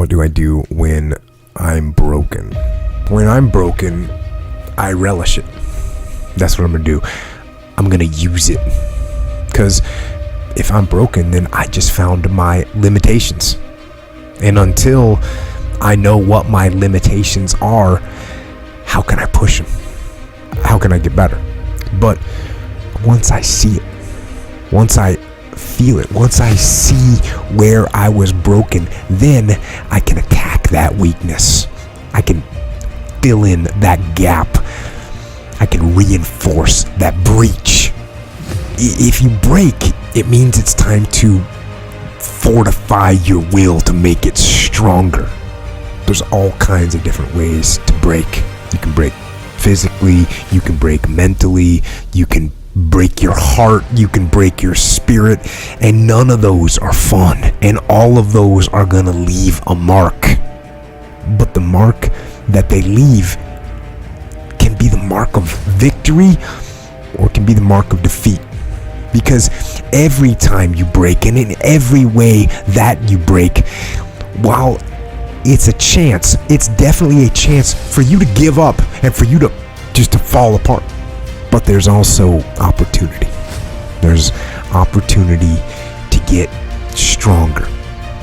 what do I do when I'm broken? When I'm broken, I relish it. That's what I'm gonna do. I'm gonna use it. Because if I'm broken, then I just found my limitations. And until I know what my limitations are, how can I push them? How can I get better? But once I see it, once I feel it, once I see where I was broken, then I can attack that weakness. I can fill in that gap. I can reinforce that breach. If you break, it means it's time to fortify your will to make it stronger. There's all kinds of different ways to break. You can break physically, you can break mentally, you can break your heart, you can break your spirit, and none of those are fun, and all of those are gonna leave a mark. But the mark that they leave can be the mark of victory or it can be the mark of defeat. Because every time you break, and in every way that you break, while it's a chance, it's definitely a chance for you to give up and for you to just to fall apart. But there's also opportunity. There's opportunity to get stronger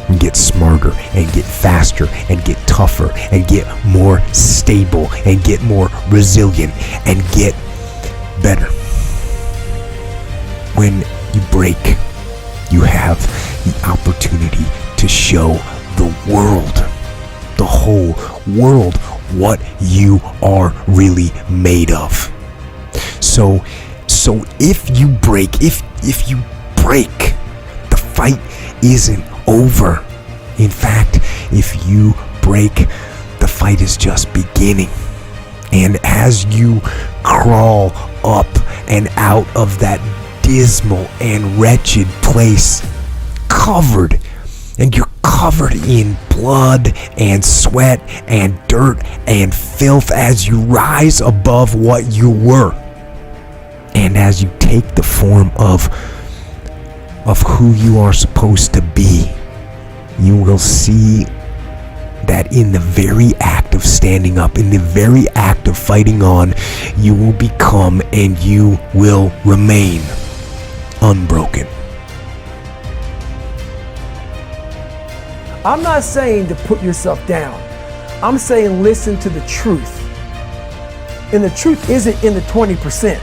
and get smarter and get faster and get tougher and get more stable and get more resilient and get better. When you break, you have the opportunity to show the world, the whole world, what you are really made of. So if you break, if you break, the fight isn't over. In fact, if you break, the fight is just beginning. And as you crawl up and out of that dismal and wretched place, covered, and you're covered in blood and sweat and dirt and filth as you rise above what you were. And as you take the form of who you are supposed to be, you will see that in the very act of standing up, in the very act of fighting on, you will become and you will remain unbroken. I'm not saying to put yourself down. I'm saying listen to the truth. And the truth isn't in the 20%.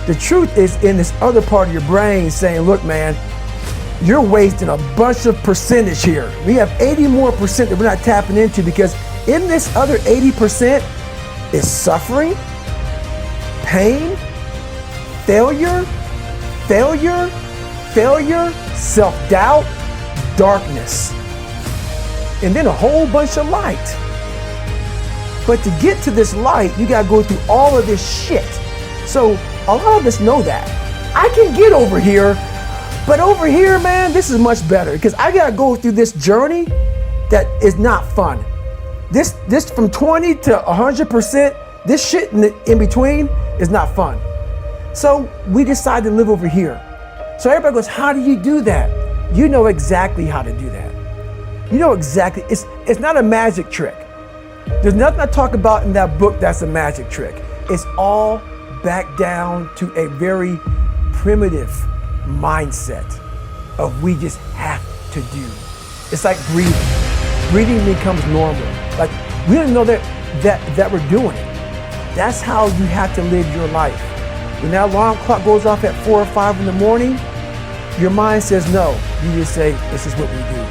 The truth is in this other part of your brain saying, look, man, you're wasting a bunch of percentage here. We have 80 more percent that we're not tapping into, because in this other 80% is suffering, pain, failure, self-doubt, darkness, and then a whole bunch of light. But to get to this light, you gotta go through all of this shit. So a lot of us know that. I can get over here, but over here, man, this is much better, because I gotta go through this journey that is not fun. This from 20 to 100%, this shit in between is not fun. So we decide to live over here. So everybody goes, how do you do that? You know exactly how to do that. You know exactly, it's not a magic trick. There's nothing I talk about in that book that's a magic trick. It's all back down to a very primitive mindset of we just have to do. It's like breathing. Breathing becomes normal. Like we don't know that we're doing it. That's how you have to live your life. When that alarm clock goes off at 4 or 5 in the morning, your mind says no. You just say, this is what we do.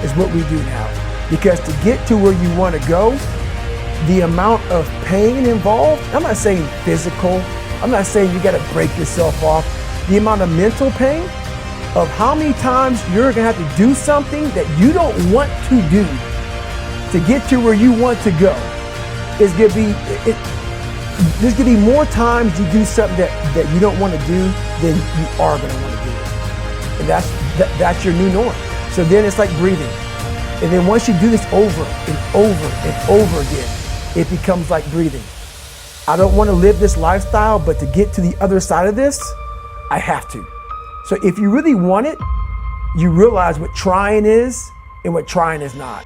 It's what we do now. Because to get to where you want to go, the amount of pain involved, I'm not saying physical, I'm not saying you got to break yourself off. The amount of mental pain of how many times you're going to have to do something that you don't want to do to get to where you want to go is going to be, there's going to be more times you do something that you don't want to do than you are going to want to do it. And that's your new norm. So then it's like breathing. And then once you do this over and over and over again, it becomes like breathing. I don't want to live this lifestyle, but to get to the other side of this, I have to. So if you really want it, you realize what trying is and what trying is not.